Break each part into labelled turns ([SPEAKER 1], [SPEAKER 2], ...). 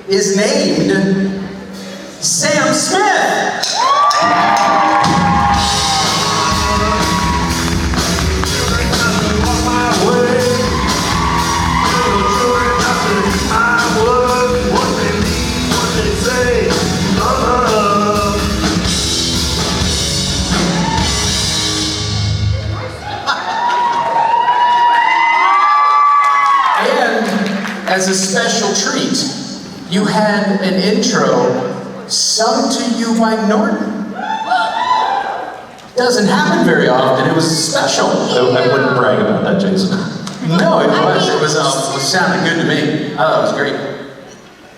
[SPEAKER 1] is named Sam Smith. As a special treat, you had an intro sung to you by Norton. Doesn't happen very often. It was special.
[SPEAKER 2] I wouldn't brag about that, Jason.
[SPEAKER 1] No, it sounded good to me. Oh, it was great.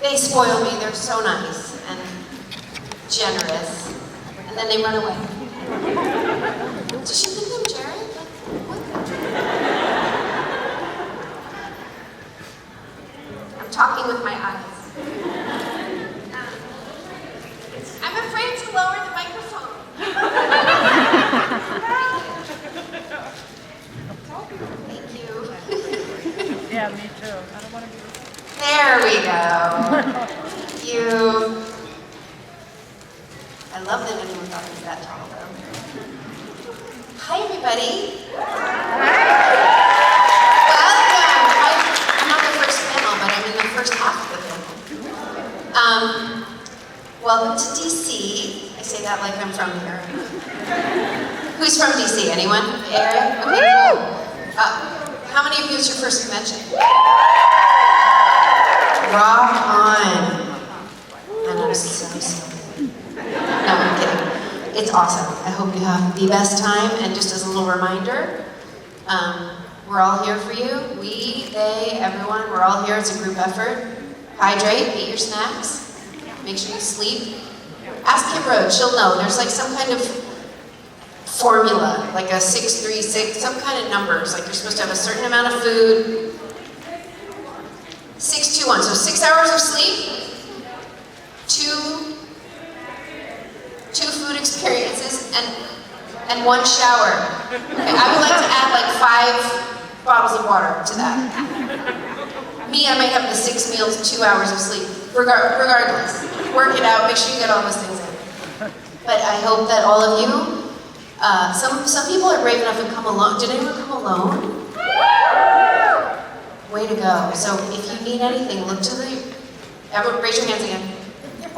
[SPEAKER 3] They spoil me. They're so nice and generous, and then they run away. Did you think I'm Jared? What? Talking with my eyes. I'm afraid to lower the microphone. Thank you.
[SPEAKER 4] Yeah, me too. I don't want to be...
[SPEAKER 3] There we go. You. I love that anyone thought he was that tall, though. Hi, everybody. First half of the film. Welcome to DC. I say that like I'm from here. Who's from DC? Anyone? Area? Okay, cool. How many of you is your first convention? Rock on. And I'm so sorry. No, I'm kidding. It's awesome. I hope you have the best time. And just as a little reminder, we're all here for you. We, they, everyone, we're all here. It's a group effort. Hydrate, eat your snacks, make sure you sleep. Ask Kim Road, she'll know. There's like some kind of formula, like a 636, some kind of numbers. Like you're supposed to have a certain amount of food. 621, so 6 hours of sleep, two food experiences, and one shower. Okay, I would like to add like 5 bottles of water to that. Me, I might have the 6 meals, 2 hours of sleep. Regardless, work it out, make sure you get all those things in. But I hope that all of you, some people are brave enough to come alone. Did anyone come alone? Way to go. So if you need anything, look to the, raise your hands again.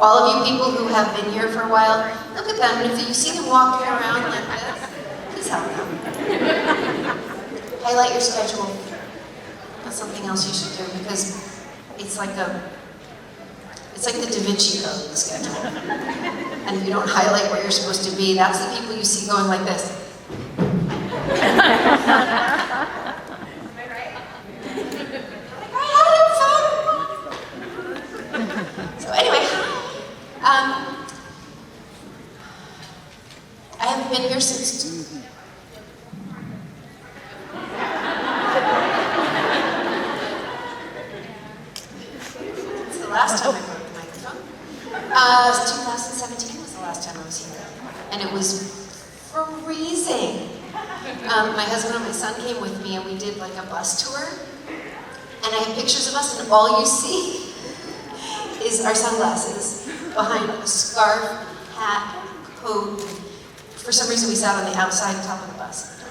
[SPEAKER 3] All of you people who have been here for a while, look at them, and if you see them walking around like this, please help them. Highlight your schedule. That's something else you should do because it's like the Da Vinci Code, the schedule. And if you don't highlight where you're supposed to be, that's the people you see going like this. Am I right? So anyway, I haven't been here since. Last time I broke the microphone. 2017 was the last time I was here. And it was freezing. My husband and my son came with me and we did like a bus tour. And I have pictures of us and all you see is our sunglasses behind a scarf, hat, coat. For some reason we sat on the outside top of the bus.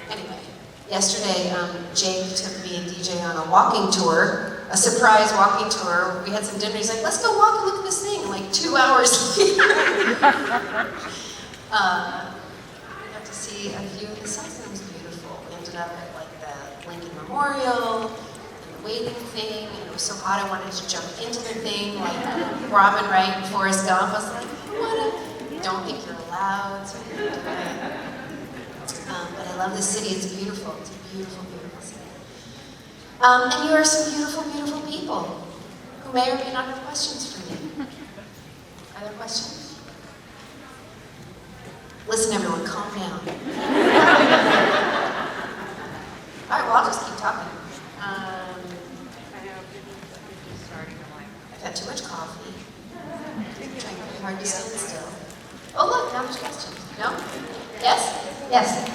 [SPEAKER 3] Anyway, yesterday Jake took me and DJ on a walking tour. A surprise walking tour. We had some dinner. He's like, let's go walk and look at this thing. And like 2 hours later, we got to see a view of the sunset. It was beautiful. We ended up at like the Lincoln Memorial and the waiting thing. And it was so hot I wanted to jump into the thing like Robin Wright and Forrest Gump. I was like, don't think you're allowed. So we didn't do it. But I love this city. It's beautiful. It's a beautiful, beautiful city. And you are some beautiful, beautiful people who may or may not have questions for me. Are there questions? Listen, everyone, calm down. All right, well, I'll just keep talking. I've had too much coffee. I'm trying really hard to stand still. Oh, look, now there's questions. No? Yes? Yes.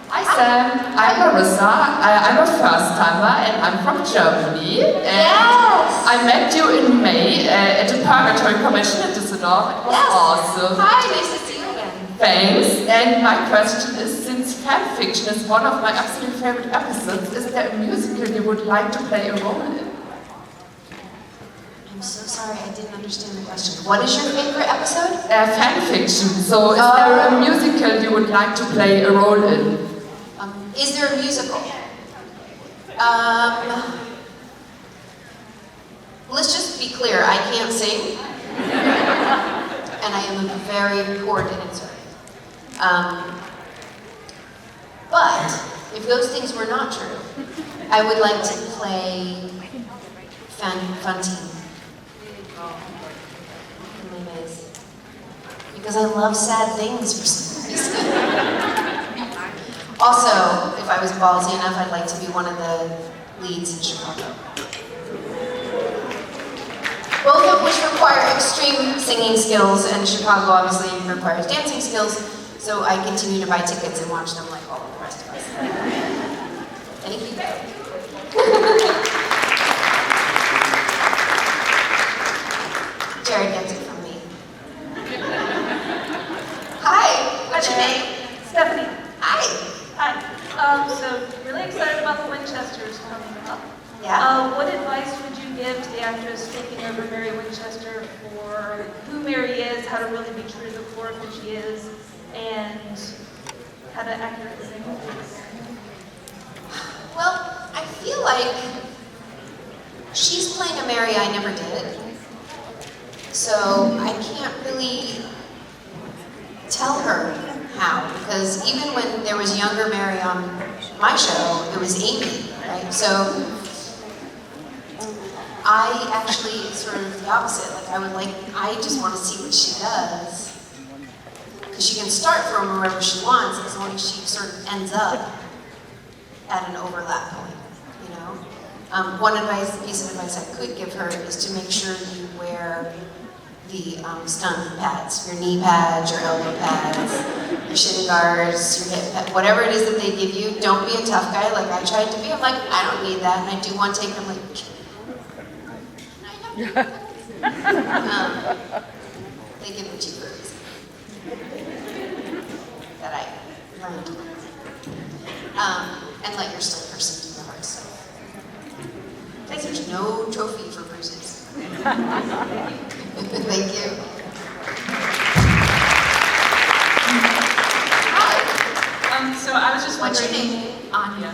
[SPEAKER 5] Hi Sam, I'm Marissa. I'm a first timer and I'm from Germany. And
[SPEAKER 3] Yes!
[SPEAKER 5] I met you in May at the Purgatory Commission in Düsseldorf. It was awesome.
[SPEAKER 3] Hi, nice to see you again.
[SPEAKER 5] Thanks. And my question is, since fan fiction is one of my absolute favorite episodes, is there a musical you would like to play a role in?
[SPEAKER 3] I'm so sorry, I didn't understand the question. What is your favorite episode?
[SPEAKER 5] Fan fiction. So is there a musical you would like to play a role in?
[SPEAKER 3] Is there a musical? Let's just be clear, I can't sing. And I am a very poor dancer. But if those things were not true, I would like to play fun team. Because I love sad things for some reason. Also, if I was ballsy enough, I'd like to be one of the leads in Chicago. Both of which require extreme singing skills, and Chicago obviously requires dancing skills, so I continue to buy tickets and watch them like all of the rest of us. Thank you. Jared gets it from me. Hi, what's your name?
[SPEAKER 6] Stephanie.
[SPEAKER 3] Hi.
[SPEAKER 6] Hi. So really excited about the Winchesters coming up.
[SPEAKER 3] Yeah.
[SPEAKER 6] What advice would you give to the actress taking over Mary Winchester for who Mary is, how to really be true to the core of who she is, and how to accurately sing?
[SPEAKER 3] Well, I feel like she's playing a Mary I never did. So I can't really tell her how, because even when there was younger Mary on my show, it was Amy, right? So I actually sort of the opposite. I just want to see what she does. Because she can start from wherever she wants as long as she sort of ends up at an overlap point, you know? One piece of advice I could give her is to make sure you wear the stunt pads, your knee pads, your elbow pads, your shin guards, your hip pads, whatever it is that they give you. Don't be a tough guy like I tried to be. I'm like, I don't need that, and I do one take, I'm like, they give it to you for a reason. That I learned. And let your stunt person do the hard stuff. Because there's no trophy for bruises. Thank you. Hi.
[SPEAKER 7] So I was just
[SPEAKER 3] What's your
[SPEAKER 7] wondering,
[SPEAKER 3] name? Anya.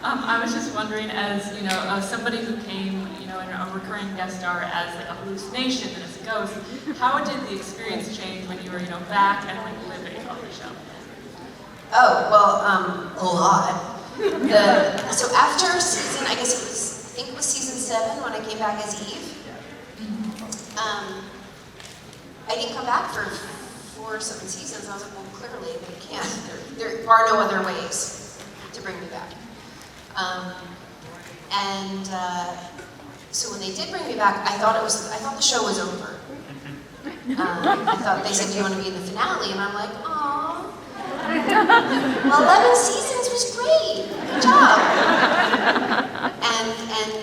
[SPEAKER 7] I was just wondering, as you know, somebody who came, you know, in a recurring guest star as like a hallucination and as a ghost, how did the experience change when you were, you know, back and like living on the show?
[SPEAKER 3] Oh, well, a lot. So after season, I think it was season 7 when I came back as Eve. I didn't come back for 4 or 7 seasons. I was like, well, clearly they can't. There are no other ways to bring me back. So when they did bring me back, I thought the show was over. I thought they said, "Do you want to be in the finale?" And I'm like, "Aw, well, 11 seasons was great. Good job." And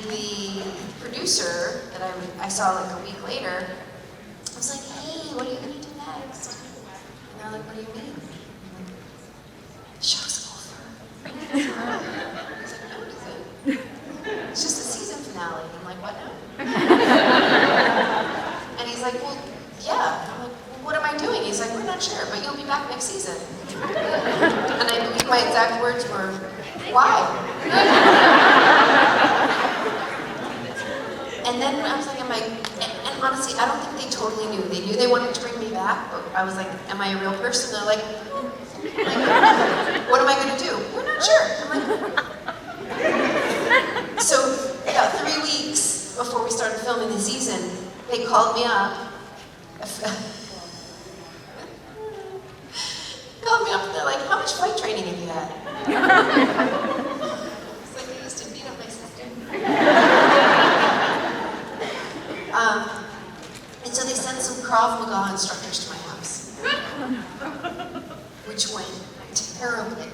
[SPEAKER 3] the producer that I saw like a week later, I was like, "Hey, what are you gonna do next?" And they're like, "What do you mean?" I'm like, "The show's over." I was like, "No, it isn't. It's just a season finale." I'm like, "What now?" And he's like, "Well, yeah." I'm like, "Well, what am I doing?" He's like, "We're not sure, but you'll be back next season." And I believe my exact words were, "Why?" And then I was like, and honestly, I don't think they totally knew. They knew they wanted to bring me back, but I was like, "Am I a real person?" They're like, "What am I gonna do?" "We're not sure." I'm like, so, yeah, 3 weeks before we started filming the season, they called me up. Called me up and they're like, "How much flight training have you had?" It's like, "I used to beat up my sister." And so they sent some Krav Maga instructors to my house, which went terribly.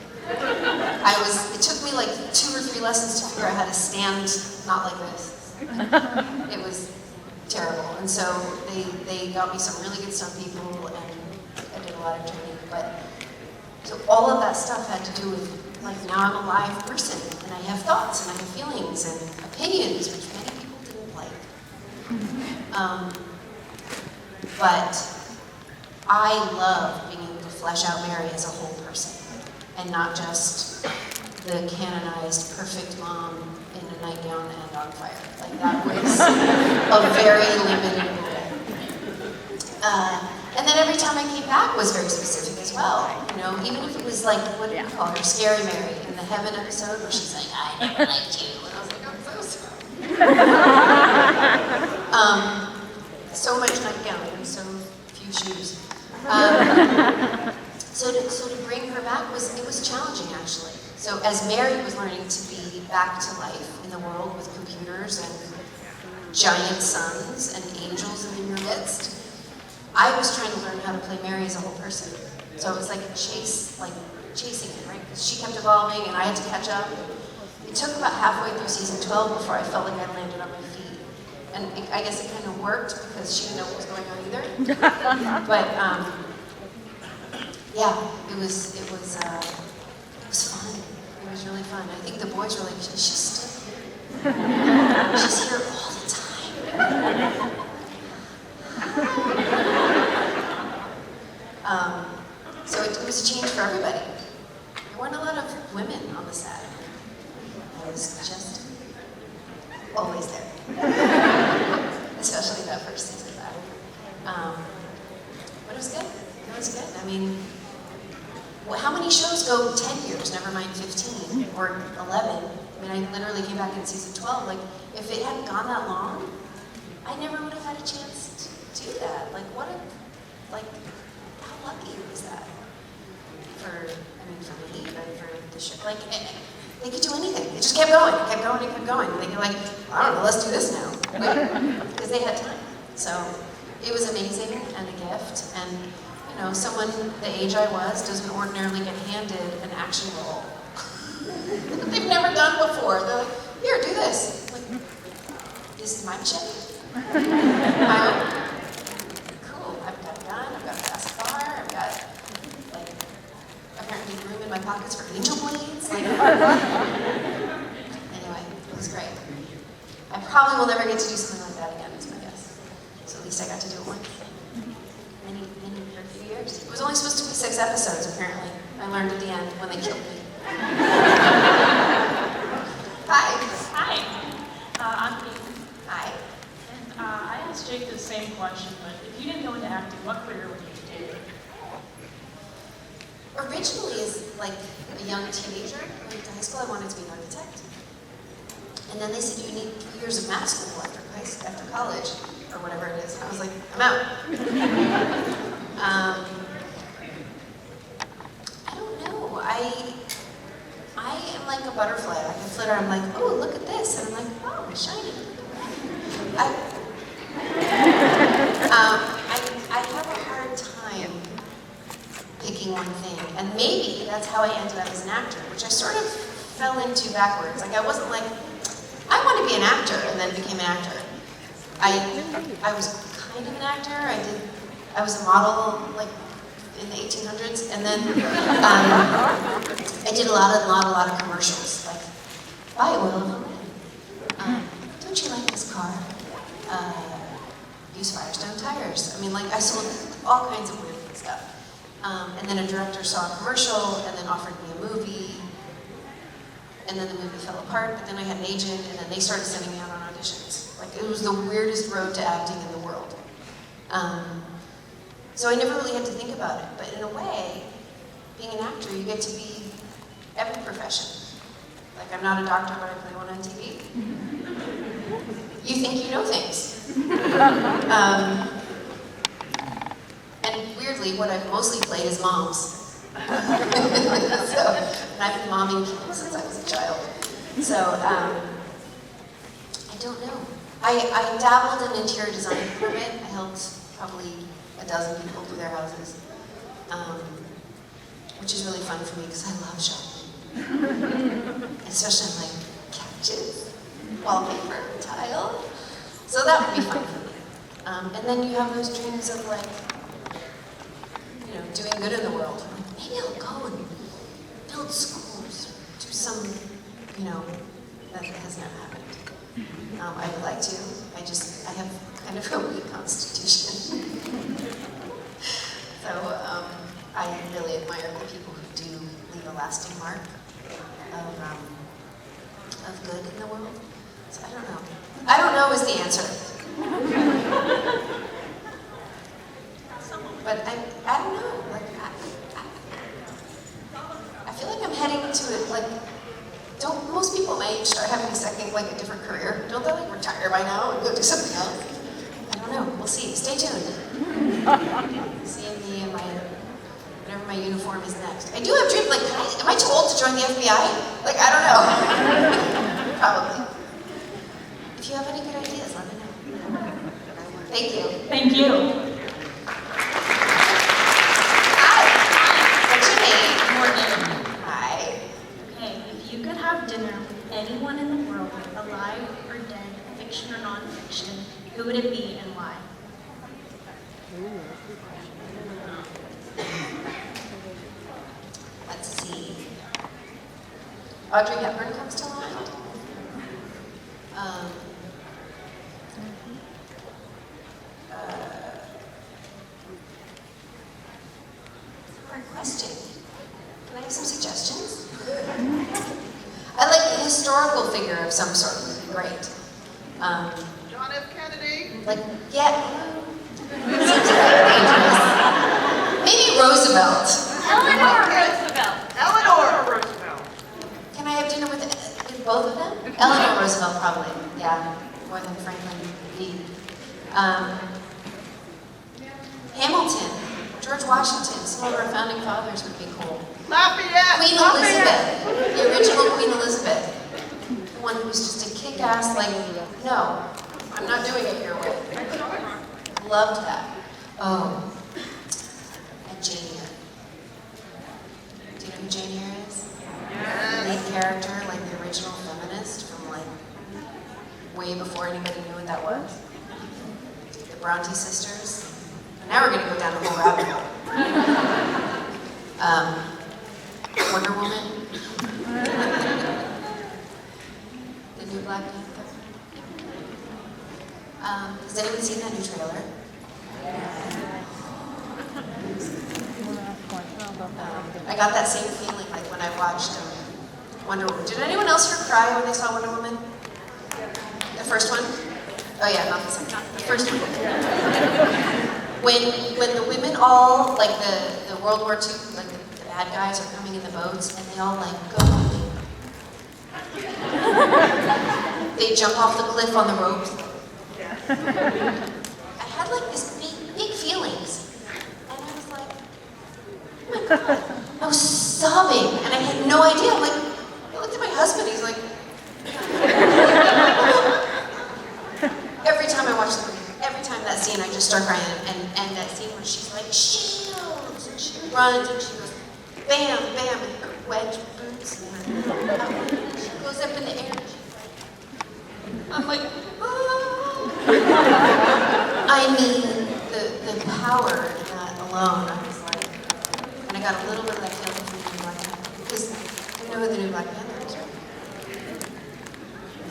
[SPEAKER 3] It took me like 2 or 3 lessons to figure out how to stand not like this. It was terrible. And so they got me some really good stunt people, and I did a lot of training. But so all of that stuff had to do with, like, now I'm a live person, and I have thoughts, and I have feelings, and opinions, which many people didn't like. But I love being able to flesh out Mary as a whole person, and not just the canonized perfect mom in a nightgown and on fire. Like, that was a very limited role. And then every time I came back was very specific as well. You know, even if it was like, what do you call her, Scary Mary in the Heaven episode, where she's like, I never liked you. And I was like, I'm so sorry. So much nightgown and so few shoes. So to bring her back it was challenging, actually. So as Mary was learning to be back to life in the world with computers and giant suns and angels in your midst, I was trying to learn how to play Mary as a whole person. So it was like chasing it, right? Because she kept evolving and I had to catch up. It took about halfway through season 12 before I felt like I landed on my feet. And I guess it kind of worked because she didn't know what was going on either. But yeah, it was fun. It was really fun. I think the boys were like, she's still here. She's here all the time. So it was a change for everybody. There weren't a lot of women on the set. I was just always there. Especially that first season back. But it was good. It was good. I mean, how many shows go 10 years, never mind 15 or 11? I mean, I literally came back in season 12. Like, if it hadn't gone that long, I never would have had a chance to do that. Like, how lucky was that? For me, but for the show. Like, they could do anything. They just kept going, kept going, and kept going. And they were like, I don't know, let's do this now. Because they had time. So it was amazing and a gift. And, you know, someone the age I was doesn't ordinarily get handed an action role that they've never done before. They're like, here, do this. I'm like, this is my machete? Cool, I've got a gun, I've got a fast car, I've got, like, apparently room in my pockets for angel blades. Like, anyway, it was great. I probably will never get to do something like that again, is my guess. So at least I got to do it once. Many, for a few years. It was only supposed to be 6 episodes, apparently. I learned at the end when they killed me. Hi.
[SPEAKER 8] Hi. I'm Pete.
[SPEAKER 3] Hi.
[SPEAKER 8] And I asked Jake the same question, but if you didn't go into acting, what career would you do?
[SPEAKER 3] Originally, as like a young teenager, when I went to high school, I wanted to be an architect. And then they said you need 3 years of math school after college, or whatever it is. And I was like, I'm out. I don't know. I am like a butterfly. Like a flitter. I'm like, oh, look at this, and I'm like, oh, it's shiny. I have a hard time picking one thing, and maybe that's how I ended up as an actor, which I sort of fell into backwards. Like, I wasn't like, I want to be an actor, and then became an actor. I was kind of an actor. I was a model, like, in the 1800s, and then I did a lot of commercials, like, buy oil from men. Don't you like this car? Use Firestone tires. I mean, like, I sold all kinds of weird stuff. And then a director saw a commercial and then offered me a movie. And then the movie fell apart, but then I had an agent, and then they started sending me out on auditions. Like, it was the weirdest road to acting in the world. So I never really had to think about it, but in a way, being an actor, you get to be every profession. Like, I'm not a doctor, but I play one on TV. You think you know things. And weirdly, what I've mostly played is moms. So, and I've been momming people since I was a child. So, I don't know. I dabbled in interior design for a bit. I helped probably a dozen people do their houses, which is really fun for me because I love shopping. Especially like couches, wallpaper, tile. So that would be fun for me. And then you have those dreams of like, you know, doing good in the world. Like, maybe I'll go and build schools, do some, you know, that has never happened. I would like to. I have kind of a weak constitution. So I really admire the people who do leave a lasting mark of good in the world. So I don't know. I don't know is the answer. But I don't know. Like I feel like I'm heading to it. Like, don't most people my age start having a different career? Don't they like retire by now and go do something else? I don't know. We'll see. Stay tuned. See me in whatever my uniform is next. I do have dreams. Like, am I too old to join the FBI? Like, I don't know. Probably. If you have any good ideas, let me know. Thank you.
[SPEAKER 8] Thank you.
[SPEAKER 3] Hi. What's your name?
[SPEAKER 8] Morgan.
[SPEAKER 3] Hi.
[SPEAKER 9] Okay, if you could have dinner with anyone in the world, alive or dead, fiction or non-fiction, who would it be and why?
[SPEAKER 3] Let's see. Audrey Hepburn comes to mind. Hard question. Can I have some suggestions? I like a historical figure of some sort would be great.
[SPEAKER 10] John F. Kennedy.
[SPEAKER 3] Like, yeah. Seems kind of dangerous. Maybe Roosevelt.
[SPEAKER 9] Eleanor Roosevelt.
[SPEAKER 10] Eleanor Roosevelt.
[SPEAKER 3] Can I have dinner with both of them? Eleanor Roosevelt, probably. Yeah, more than Franklin D. Hamilton, George Washington, some of our founding fathers would be cool.
[SPEAKER 10] Lafayette.
[SPEAKER 3] Queen Elizabeth, the original Queen Elizabeth. The one who's just a kick-ass, like, no, I'm not doing it your way. Loved that. Oh, and Jane Eyre. Do you know who Jane Eyre is? The lead character, like the original feminist from like way before anybody knew what that was. The Bronte sisters. Now we're gonna go down the whole rabbit hole. Wonder Woman. The new Black Panther. Has anyone seen that new trailer? I got that same feeling like when I watched Wonder Woman. Did anyone else here cry when they saw Wonder Woman? The first one? Oh yeah, not the second one. The first one. When the women all, like the World War II, like the bad guys are coming in the boats and they all like go. They jump off the cliff on the ropes. I had like this big feelings. And I was like, oh my God. I was sobbing and I had no idea. I'm like, I looked at my husband, he's like, every time I watch the movie, every time that scene I just start crying and that scene where she's like, shields, and she runs and she goes, bam, bam, and her wedge boots and she goes up in the air and she's like, I'm like, ah. I mean, the power in that alone, I was like, and I got a little bit of that feeling from the new Black Panther. Because you know who the new Black Panther is, right?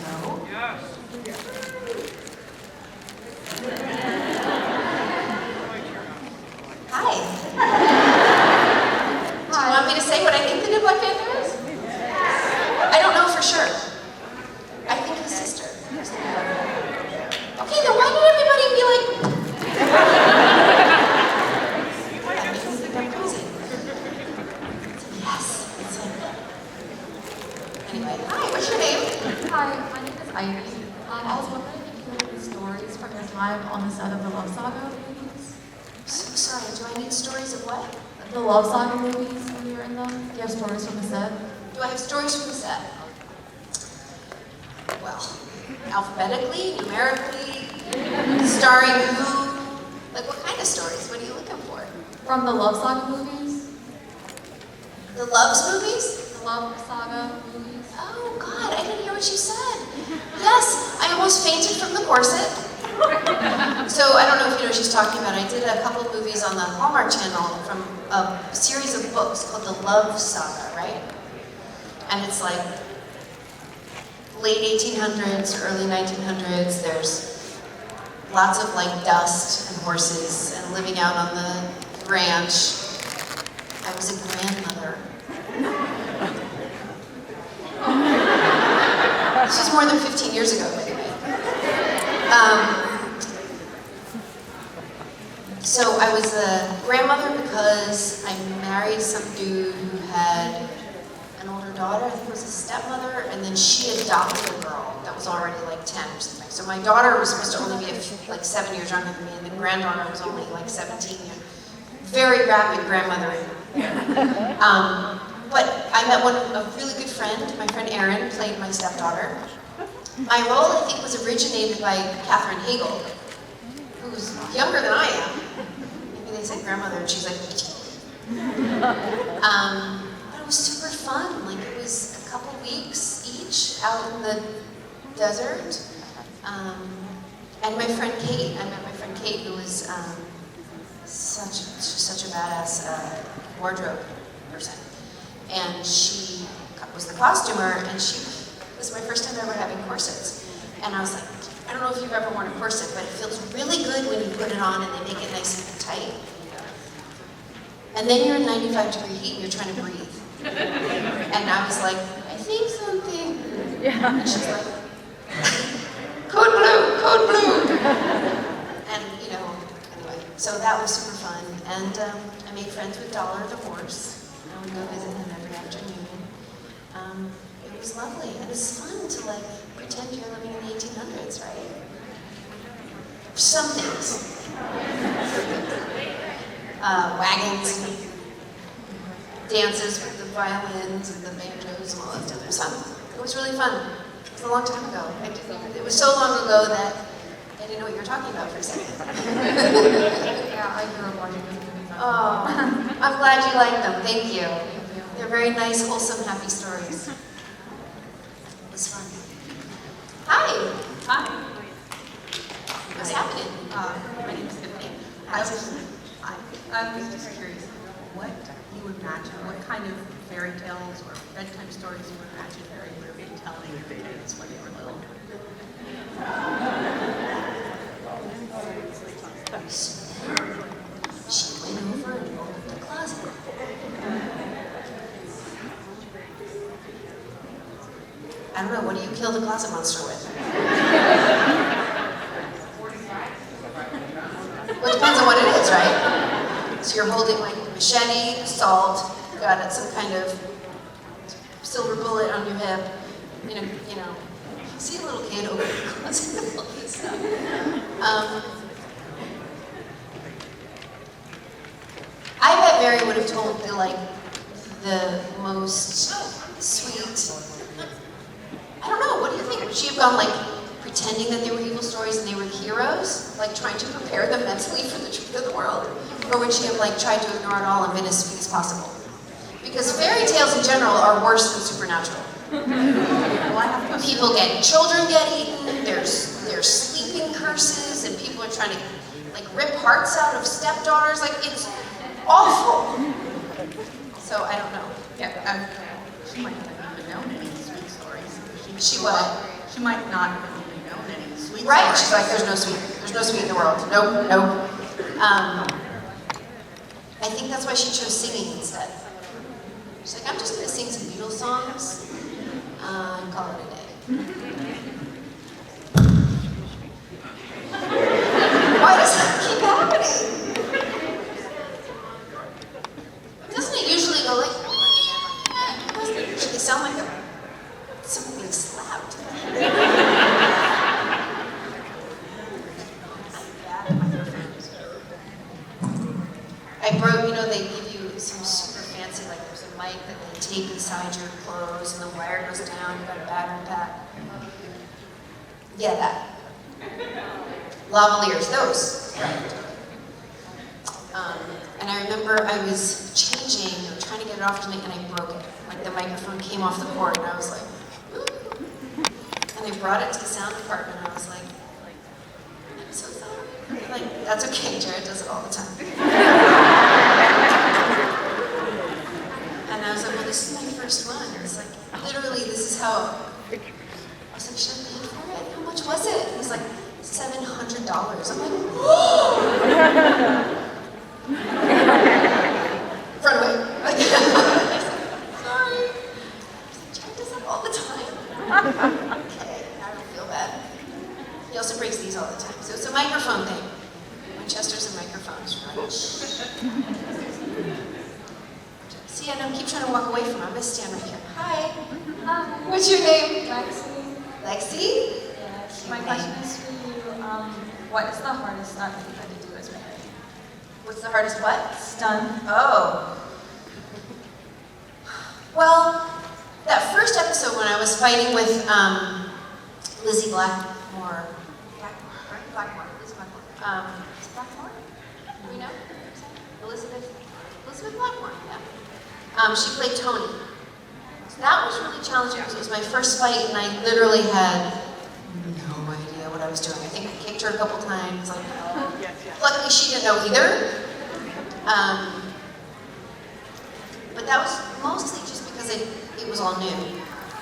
[SPEAKER 3] No?
[SPEAKER 10] Yes.
[SPEAKER 3] Hi. Do you want me to say what I think the new Black Panther is? I don't know for sure. I think his sister. Okay, then why did everybody be like... That makes me think I'm crazy. Yes. It's like... Anyway, hi, what's your name?
[SPEAKER 11] Hi, my name is Ivy. I was wondering if you had any stories from your time on the set of the Love Saga movies?
[SPEAKER 3] So sorry, do I need stories of what?
[SPEAKER 11] The Love Saga movies, when you were in them? Do you have stories from the set?
[SPEAKER 3] Do I have stories from the set? Well, alphabetically, numerically, starring who? Like what kind of stories? What are you looking for?
[SPEAKER 11] From the Love Saga movies?
[SPEAKER 3] The Loves movies?
[SPEAKER 11] The Love Saga movies?
[SPEAKER 3] Oh God, I didn't hear what you said. Yes, I almost fainted from the corset. So I don't know if you know what she's talking about. I did a couple of movies on the Hallmark Channel from a series of books called The Love Saga, right? And it's like late 1800s, early 1900s. There's lots of like dust and horses and living out on the ranch. I was a grandmother. This was more than 15 years ago, by the way. So I was a grandmother because I married some dude who had an older daughter. I think it was a stepmother, and then she adopted a girl that was already like 10 or something. So my daughter was supposed to only be like 7 years younger than me, and the granddaughter was only like 17 years. Very rapid grandmothering. But I met a really good friend. My friend Erin played my stepdaughter. My role, I think, was originated by Katherine Hagel, who's younger than I am. Maybe they said grandmother, and she's like, but it was super fun. Like, it was a couple weeks each out in the desert. And my friend Kate, I met my friend Kate, who was such a badass wardrobe person. And she was the costumer, and this was my first time ever having corsets. And I was like, I don't know if you've ever worn a corset, but it feels really good when you put it on and they make it nice and tight. And then you're in 95-degree heat and you're trying to breathe. And I was like, I think something. And she's like, code blue. And you know, anyway, so that was super fun. And I made friends with Dollar the horse. I would go visit him every afternoon. It was lovely, and it's fun to like pretend you're living in the 1800s, right? Some things. Wagons, dances with the violins and the banjos and all that stuff. It was fun. It was really fun. It was a long time ago. It was so long ago that I didn't know what you were talking about for a second.
[SPEAKER 11] Yeah, I grew up watching those movies.
[SPEAKER 3] Oh, I'm glad you like them. Thank you. They're very nice, wholesome, happy stories. It was fun. Hi.
[SPEAKER 12] Hi.
[SPEAKER 3] What's happening?
[SPEAKER 12] My name is Tiffany. I was just curious what you imagine, what kind of fairy tales or bedtime stories you imagine Mary would have been telling your kids when they were little.
[SPEAKER 3] She went over and opened the closet. I don't know, what do you kill the closet monster with? Well, it depends on what it is, right? So you're holding like a machete, salt, got some kind of silver bullet on your hip, you know. See a little kid open the closet with all this stuff. I bet Mary would have told the most sweet, I don't know, what do you think? Would she have gone like pretending that they were evil stories and they were heroes? Like trying to prepare them mentally for the truth of the world? Or would she have like tried to ignore it all and been as sweet as possible? Because fairy tales in general are worse than supernatural. Children get eaten, there's sleeping curses, and people are trying to like rip hearts out of stepdaughters, like it's awful. So I don't know.
[SPEAKER 12] Yeah, she might not have even known any sweet stories.
[SPEAKER 3] She what?
[SPEAKER 12] She might not have even known any sweet
[SPEAKER 3] Right,
[SPEAKER 12] stories.
[SPEAKER 3] she's like, there's no sweet in the world. Nope. I think that's why she chose singing instead. She's like, I'm just gonna sing some Beatles songs and call it a day. Why does that keep happening? Doesn't it usually go like, doesn't it usually sound like something being slapped? I broke, they give you some super fancy, like there's a mic that they tape inside your clothes and the wire goes down, you've got a battery pack. Yeah, that. Lavaliers, those. Right. And I remember I was changing, trying to get it off to me, and I broke it. Like the microphone came off the cord, and I was like, ooh. And I brought it to the sound department, and I was like, I'm so sorry. Like, that's okay, Jared does it all the time. And I was like, well, this is my first one. It's like, literally, this is how, I was like, should I pay for it? How much was it? He's like, $700. I'm like, oh! Run away. Like, sorry. Jared does that all the time. Okay, I don't feel bad. He also breaks these all the time. So it's a microphone thing. Winchester's and microphones, right? See, I don't keep trying to walk away from him. I'm gonna stand right here. Hi.
[SPEAKER 13] Hi.
[SPEAKER 3] What's your name?
[SPEAKER 13] Lexi.
[SPEAKER 3] Lexi?
[SPEAKER 13] Yes. My question is for you. What is the hardest stunt you've had to do as Mary?
[SPEAKER 3] What's the hardest what?
[SPEAKER 13] Stunt.
[SPEAKER 3] Oh. Well, that first episode when I was fighting with Lizzie Blackmore. Blackmore. Lizzie Blackmore. Is it Blackmore? Do we know? Elizabeth Blackmore, yeah. She played Tony. So that was really challenging because it was my first fight and I literally had no idea what I was doing. I think I kicked her a couple times. Like, luckily she didn't know either. But that was mostly just because it was all new.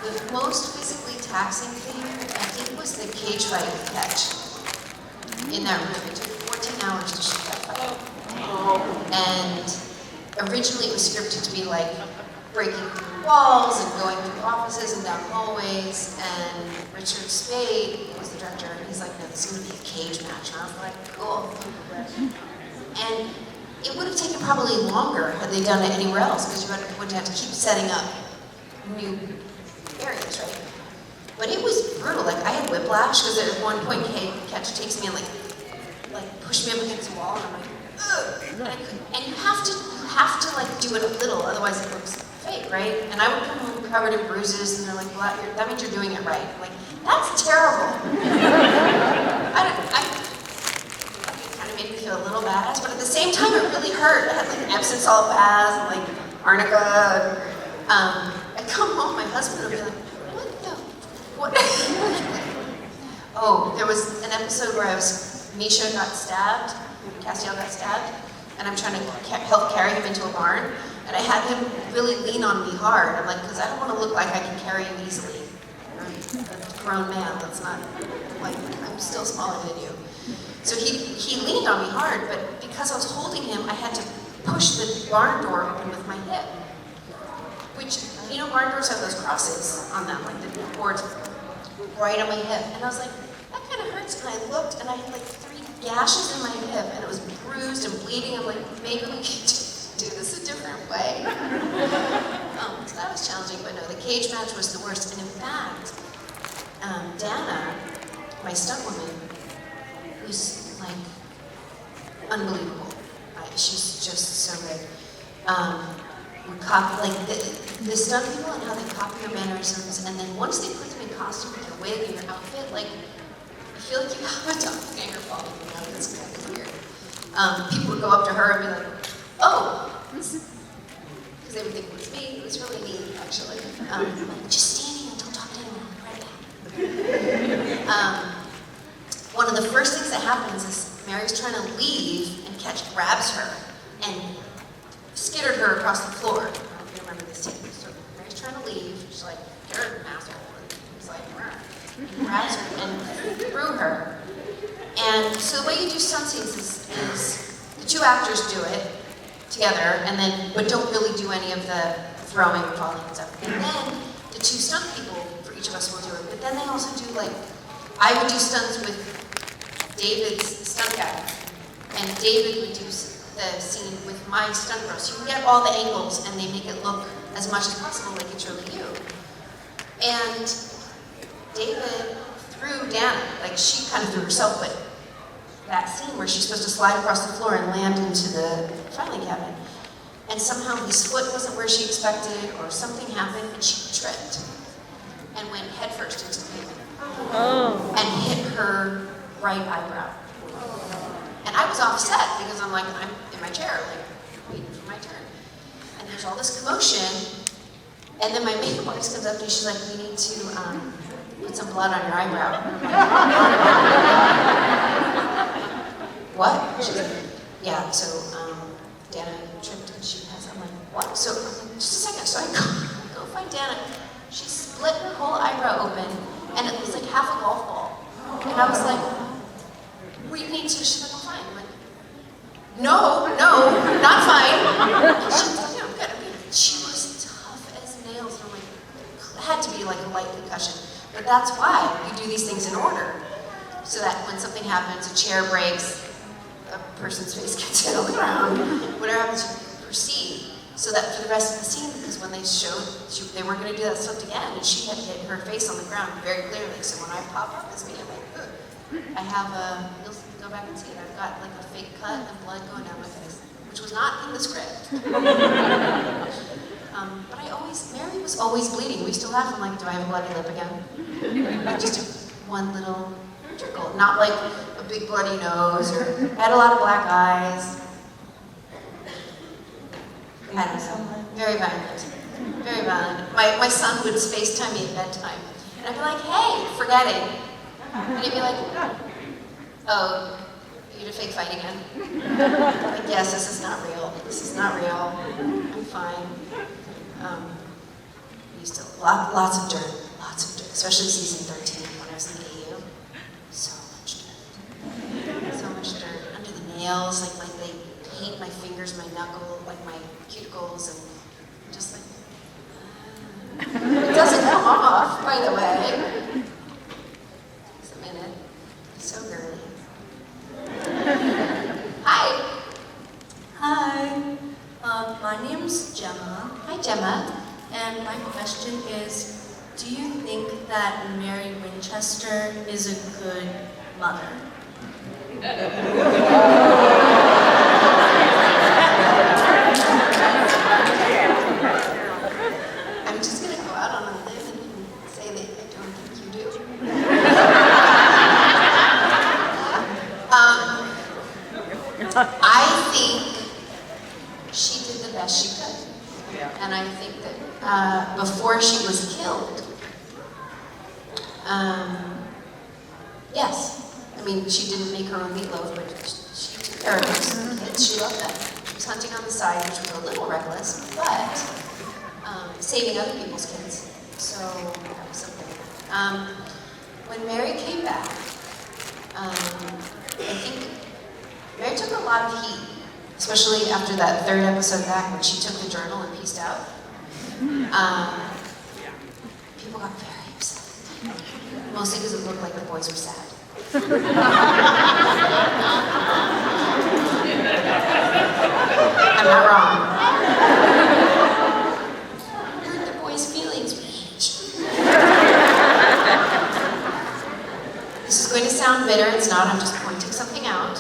[SPEAKER 3] The most physically taxing thing, I think, was the cage fight with Catch. In that room, it took 14 hours to shoot that fight. And originally it was scripted to be like breaking through walls and going through offices and down hallways. And Richard Spade was the director, and he's like, no, this is going to be a cage match. And I was like, cool. And it would have taken probably longer had they done it anywhere else, because you would have to keep setting up new areas, right? But it was brutal. Like, I had whiplash, because at one point, Catch takes me and like push me up against the wall, and I'm like, ugh! And you have to like do it a little, otherwise it looks fake, right? And I would come home covered in bruises, and they're like, well, that means you're doing it right. I'm like, that's terrible. It kind of made me feel a little badass, but at the same time, it really hurt. I had like Epsom salt baths and like arnica. I'd come home, my husband would be like, what? Oh, there was an episode where Misha got stabbed, Castiel got stabbed, and I'm trying to help carry him into a barn, and I had him really lean on me hard. I'm like, because I don't want to look like I can carry him easily. I'm a grown man, that's not, like, I'm still smaller than you. So he leaned on me hard, but because I was holding him, I had to push the barn door open with my hip. Which, you know, barn doors have those crosses on them, like the boards right on my hip. And I was like, that kind of hurts. And I looked, and I had like 3 gashes in my hip, and it was bruised and bleeding. I'm like, maybe we could do this a different way. So that was challenging, but no, the cage match was the worst. And in fact, Dana, my stunt woman, who's like unbelievable. She's just so good. Copy, like the stunt people and how they copy your mannerisms, and then once they put them in costume with your wig and your outfit, like, you feel like you have a doppelganger following you around. It's kind of weird. People would go up to her and be like, oh, because they would think it was me. It was really neat, actually. Like, just stand here and don't talk to anyone. Right. One of the first things that happens is Mary's trying to leave, and Catch grabs her and skittered her across the floor. I don't know if you remember this scene. So Mary's trying to leave. She's like, you're an asshole. And he's like, he grabs her and threw her. And so the way you do stunt scenes is the 2 actors do it together, and then but don't really do any of the throwing and falling and stuff. And then the 2 stunt people for each of us will do it. But then they also do, like, I would do stunts with David's stunt guy, and David would do the scene with my stunt girl. So you can get all the angles, and they make it look as much as possible like it's really you. And David threw Dana, like she kind of threw herself, but that scene where she's supposed to slide across the floor and land into the filing cabinet, and somehow his foot wasn't where she expected, or something happened, and she tripped and went headfirst into the pavement and hit her right eyebrow. And I was offset because I'm like, I'm in my chair, like, waiting for my turn. And there's all this commotion, and then my makeup artist comes up to me, she's like, we need to put some blood on your eyebrow. And I was like, what do you mean? So she's like, I'm fine. I'm like, no, not fine. And she's like, yeah, I'm good. She was tough as nails. And I'm like, it had to be like a light concussion. But that's why you do these things in order. So that when something happens, a chair breaks, a person's face gets hit on the ground, whatever happens, you proceed. So that for the rest of the scene, because when they showed, they weren't going to do that stuff again, and she had hit her face on the ground very clearly. So when I pop up as me, I'm like, ugh. I have you'll go back and see it, I've got like a fake cut and blood going down my face, which was not in the script. But Mary was always bleeding. We still laugh, I'm like, do I have a bloody lip again? Just one little trickle, not like a big bloody nose, or I had a lot of black eyes. I don't know, very violent, very violent. My son would FaceTime me at bedtime, and I'd be like, hey, forgetting. And he'd be like, oh, you did a fake fight again? Like, yes, this is not real. This is not real. I'm fine. We used to, lots of dirt, especially season 13 when I was in the AU. So much dirt. Under the nails, like they paint my fingers, my knuckle, like my cuticles, and just like, it doesn't come off, by the way. Just a minute. So girly. Hi.
[SPEAKER 9] Hi, my name's Gemma.
[SPEAKER 3] Hi, Gemma.
[SPEAKER 9] And my question is, do you think that Mary Winchester is a good mother?
[SPEAKER 3] I'm just going to go out on a limb and say that I don't think you do. I think she did the best she could. And I think that before she was killed, yes. I mean, she didn't make her own meatloaf, but she took care of those kids. She loved them. She was hunting on the side, which was a little reckless, but saving other people's kids. So that was something. When Mary came back, I think Mary took a lot of heat, especially after that third episode back when she took the journal and pieced out. People got very upset. Mostly because it looked like the boys were sad. I'm not wrong. Hurt the boys' feelings, bitch. This is going to sound bitter, it's not, I'm just pointing something out.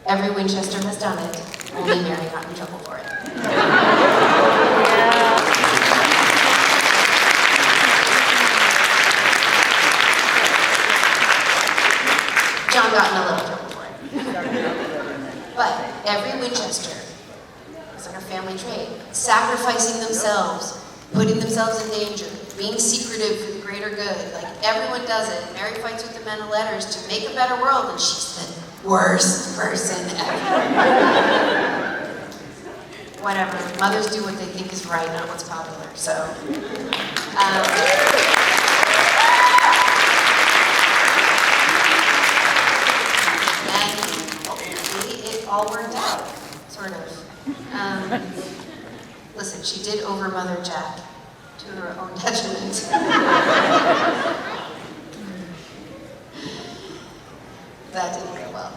[SPEAKER 3] Every Winchester has done it, only Mary got in trouble for it. John got in a little trouble for it. But every Winchester, it's like a family trait, sacrificing themselves, putting themselves in danger, being secretive for the greater good. Like, everyone does it. Mary fights with the men of letters to make a better world, and she's the worst person ever. Whatever. Mothers do what they think is right, not what's popular. So, and ultimately, it all worked out, sort of. Listen, she did over-mother Jack to her own detriment. That didn't go well.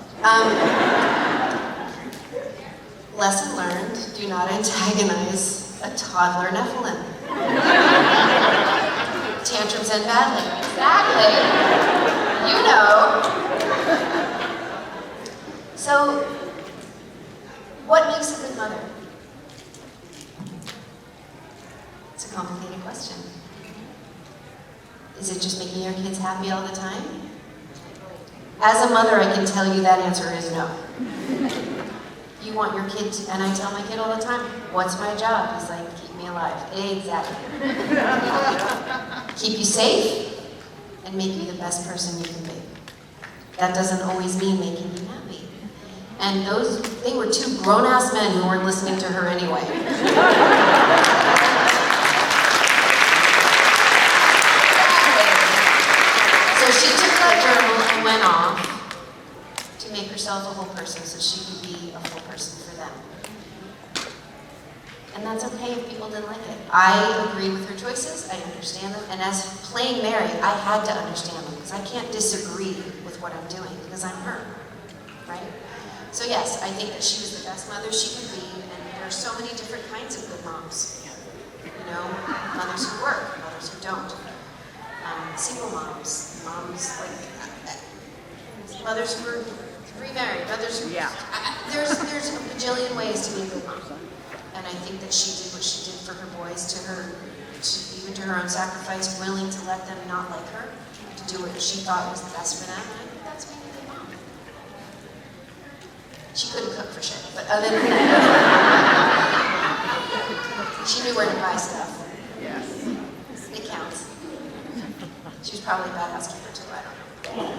[SPEAKER 3] Lesson learned, do not antagonize a toddler Nephilim. Tantrums end badly. Exactly. You know. So, what makes a good mother? It's a complicated question. Is it just making your kids happy all the time? As a mother, I can tell you that answer is no. You want your kid to, and I tell my kid all the time, what's my job? He's like, keep me alive. Exactly. Keep you safe and make you the best person you can be. That doesn't always mean making you happy. And they were two grown-ass men who weren't listening to her anyway. she took that journal and went off to make herself a whole person so she could be a full person for them. And that's okay if people didn't like it. I agree with her choices, I understand them, and as playing Mary, I had to understand them, because I can't disagree with what I'm doing, because I'm her, right? So yes, I think that she was the best mother she could be, and there are so many different kinds of good moms. You know, mothers who work, mothers who don't. Single moms, moms like, mothers who are remarried, mothers who, there's a bajillion ways to be a good mom. And I think that she did what she did for her boys, even to her own sacrifice, willing to let them not like her, to do what she thought was the best for them. And I think that's being a good mom. She couldn't cook for shit, but other than that, she knew where to buy stuff. Yes. It counts. She was probably a bad housekeeper too, I don't know.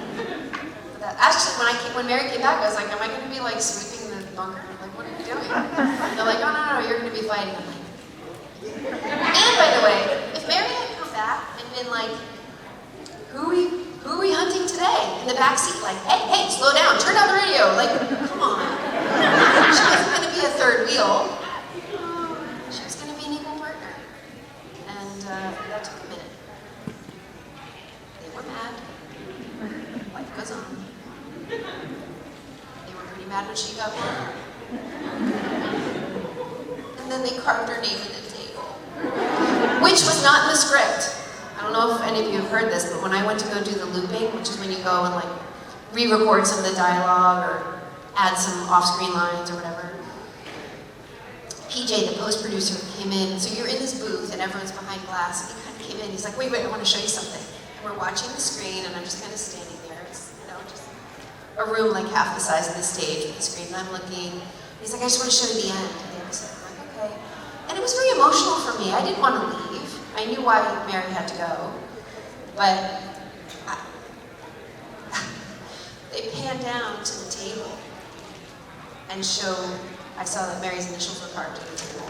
[SPEAKER 3] But actually, when Mary came back, I was like, am I going to be like sweeping the bunker? Like, what are you doing? They're like, oh no, you're going to be fighting. I'm like, and by the way, if Mary had come back and been like, who are we hunting today? In the back seat, like, hey, slow down, turn down the radio. Like, come on. She wasn't going to be a third wheel. She was going to be an equal partner. And that took a minute. They were mad. Life goes on. They were pretty mad when she got home. And then they carved her name in the table, which was not in the script. I don't know if any of you have heard this, but when I went to go do the looping, which is when you go and like re-record some of the dialogue or add some off-screen lines or whatever, PJ, the post-producer, came in. So you're in this booth and everyone's behind glass, and he kind of came in. He's like, wait, I want to show you something. And we're watching the screen, and I'm just kind of standing there. It's, just a room like half the size of the stage with the screen, and I'm looking. He's like, I just want to show you the end of the episode. I'm like, okay. And it was very emotional for me. I didn't want to leave. I knew why Mary had to go. But they panned down to the table and I saw that Mary's initials were carved to the table.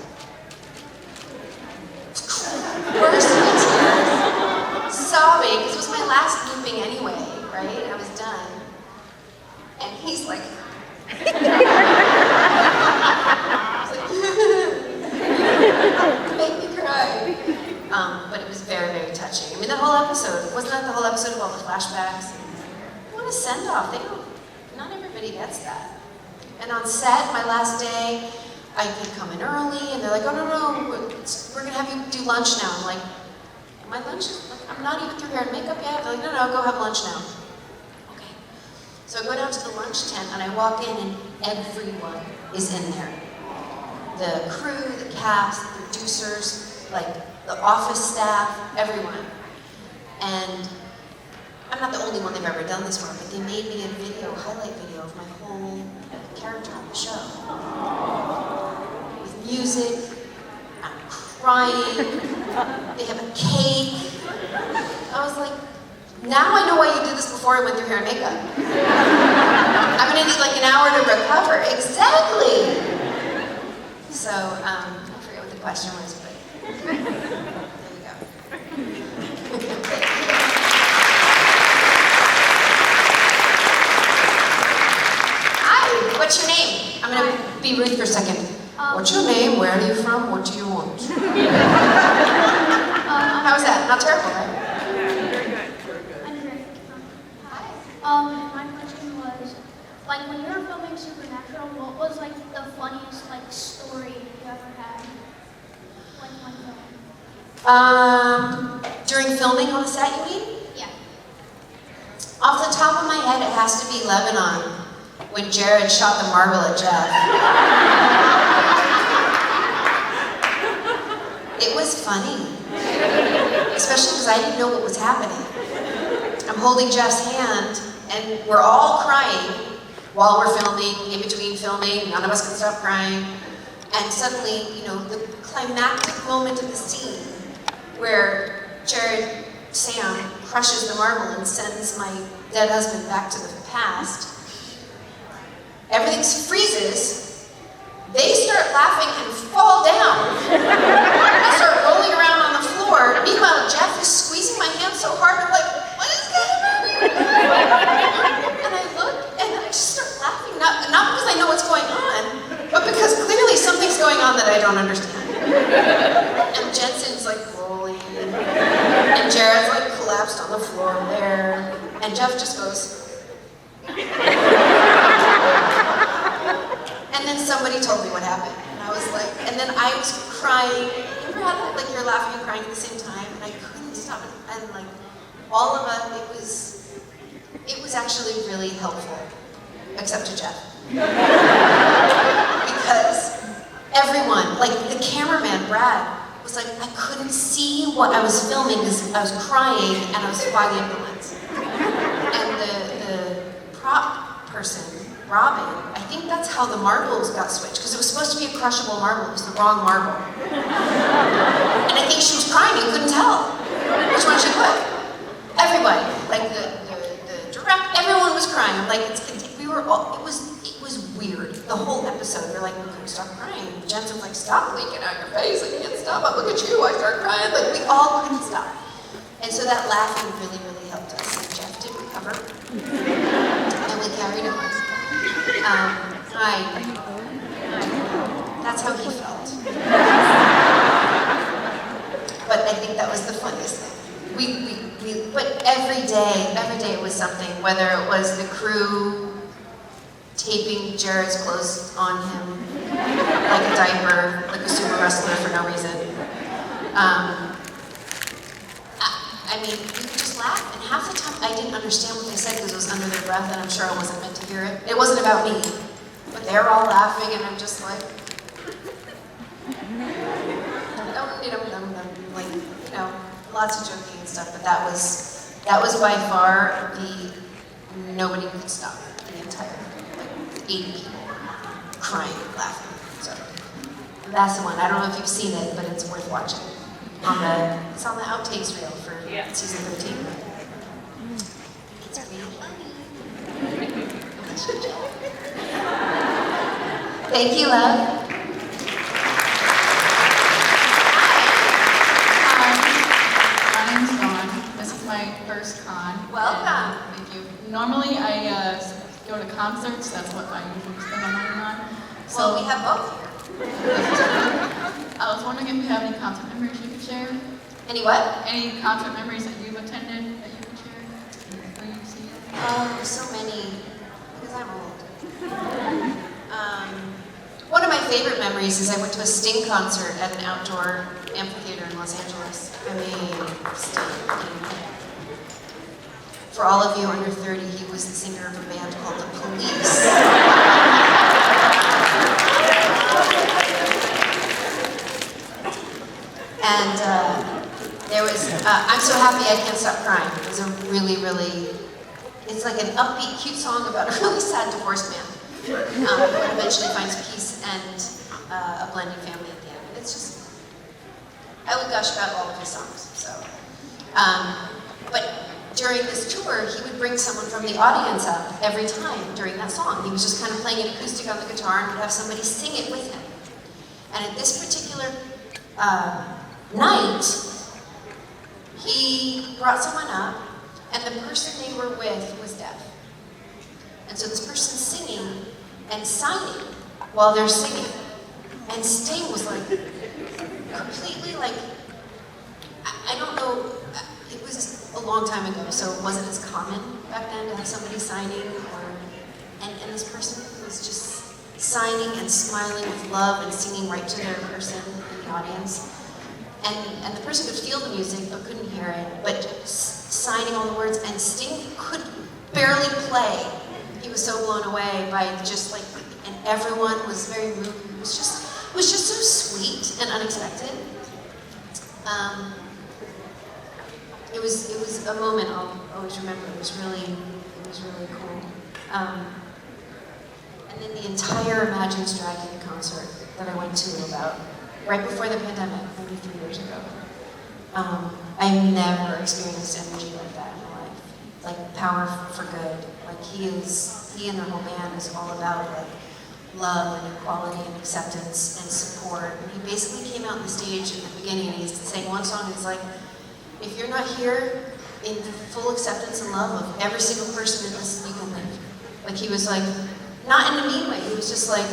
[SPEAKER 3] Burst into tears, sobbing, because it was my last looping anyway, right? I was done. And he's like, make me cry. But it was very, very touching. I mean, that whole episode, wasn't that the whole episode of all the flashbacks? What a send-off. Not everybody gets that. And on set, my last day, I could come in early, and they're like, oh, no, we're going to have you do lunch now. I'm like, my lunch? I'm not even through hair and makeup yet. They're like, no, go have lunch now. Okay. So I go down to the lunch tent, and I walk in, and everyone is in there. The crew, the cast, the producers, like the office staff, everyone. And I'm not the only one they've ever done this for, but they made me a highlight video of my whole character on the show. With music, I'm crying, they have a cake. I was like, now I know why you did this before I went through hair and makeup. I'm gonna need like an hour to recover. Exactly! So, I forget what the question was, but there you go. Hi, what's your name? I'm gonna be rude for a second. What's your name? Where are you from? What do you want? How was that? Not terrible, right?
[SPEAKER 10] Very good.
[SPEAKER 9] I'm great. Hi. My question was, like when you were filming Supernatural, what was like the funniest like story you ever had? Like when filming?
[SPEAKER 3] During filming on the set, you mean?
[SPEAKER 9] Yeah.
[SPEAKER 3] Off the top of my head, it has to be Lebanon, when Jared shot the marble at Jeff. It was funny, especially because I didn't know what was happening. I'm holding Jeff's hand, and we're all crying while we're filming, in between filming, none of us can stop crying. And suddenly, the climactic moment of the scene where Sam crushes the marble and sends my dead husband back to the past, everything freezes, they start laughing and fall down. I start rolling around on the floor. Meanwhile, Jeff is squeezing my hand so hard, I'm like, what is going on? don't understand. And Jensen's like rolling, and Jared's like collapsed on the floor there, and Jeff just goes. And then somebody told me what happened, and I was like, and then I was crying. Remember how that, like you're laughing and crying at the same time, and I couldn't stop it. And like all of us, it was actually really helpful, except to Jeff, because everyone, like the cameraman Brad, was like, I couldn't see what I was filming because I was crying and I was by the ambulance. And the prop person, Robin, I think that's how the marbles got switched, because it was supposed to be a crushable marble, it was the wrong marble. And I think she was crying and couldn't tell which one she put. Everybody, like the direct, everyone was crying. I'm like, we were all, it was weird. The whole episode, we're like, we couldn't stop crying. Jensen's like, stop leaking out your face, I can't stop, look at you, I start crying. Like, we all couldn't stop. And so that laughing really, really helped us. And Jeff did recover, and we carried on. That's how he felt. But I think that was the funniest thing. But every day it was something, whether it was the crew taping Jared's clothes on him, like a diaper, like a sumo wrestler for no reason. I mean, we could just laugh, and half the time I didn't understand what they said because it was under their breath, and I'm sure I wasn't meant to hear it. It wasn't about me, but they were all laughing, and I'm just like, like, you know, lots of joking and stuff. But that was by far nobody could stop the entire 80 people crying, laughing. So that's the one. I don't know if you've seen it, but it's worth watching. It's on the outtakes reel for season 13. It's really funny. Thank you, love.
[SPEAKER 11] Hi, my name's Dawn. This is my first con.
[SPEAKER 3] Welcome.
[SPEAKER 11] Thank you. Normally I go to concerts. That's what I usually spend my money on. So
[SPEAKER 3] Well, we have both here.
[SPEAKER 11] I was wondering if you have any concert memories you could share.
[SPEAKER 3] Any what?
[SPEAKER 11] Any concert memories that you've attended that you could share? Or you've seen?
[SPEAKER 3] Oh, so many, because I'm old. One of my favorite memories is I went to a Sting concert at an outdoor amphitheater in Los Angeles. I mean, Sting. For all of you under 30, he was the singer of a band called The Police. And there was, I'm So Happy I Can't Stop Crying. It was a really, really, it's like an upbeat, cute song about a really sad divorced man who eventually finds peace and a blended family at the end. It's just, I would gush about all of his songs. So, but during this tour, he would bring someone from the audience up every time during that song. He was just kind of playing it acoustic on the guitar and would have somebody sing it with him. And at this particular night, he brought someone up, and the person they were with was deaf. And so this person's singing and signing while they're singing. And Sting was like, completely like, I don't know, it was a long time ago, so it wasn't as common back then to have somebody signing, and this person was just signing and smiling with love and singing right to their person in the audience. And the person could feel the music but couldn't hear it, but signing all the words, and Sting could barely play. He was so blown away by just like, and everyone was very moved. It was just so sweet and unexpected. It was a moment I'll always remember. It was really cool. And then the entire Imagine Dragon concert that I went to about right before the pandemic, maybe 3 years ago. I've never experienced energy like that in my life. Like power for good. Like he and the whole band is all about like love and equality and acceptance and support. And he basically came out on the stage at the beginning and he sang one song. He's like, if you're not here in full acceptance and love of every single person in this, you can leave. Like he was like, not in a mean way. He was just like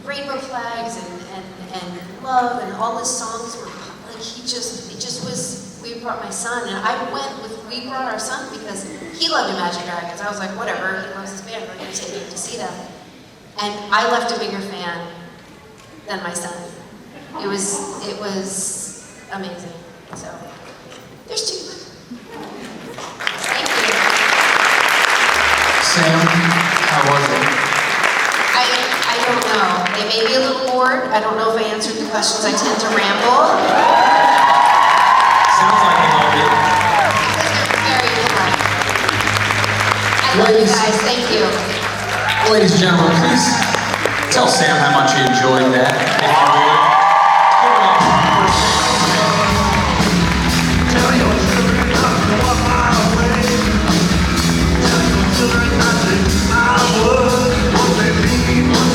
[SPEAKER 3] rainbow flags and and love, and all his songs were like it just was. We brought my son, and we brought our son because he loved Imagine Dragons. I was like, whatever, he loves his band, we're going to take him to see them. And I left a bigger fan than my son. It was amazing. So there's two. Thank you.
[SPEAKER 1] Sam, how was it?
[SPEAKER 3] I don't know. They may be a little bored. I don't know if I answered the questions. I tend to ramble.
[SPEAKER 2] Sounds like they loved it.
[SPEAKER 3] Very polite. I love you guys. Thank you.
[SPEAKER 1] Ladies and gentlemen, please tell Sam how much you enjoyed that, if you would.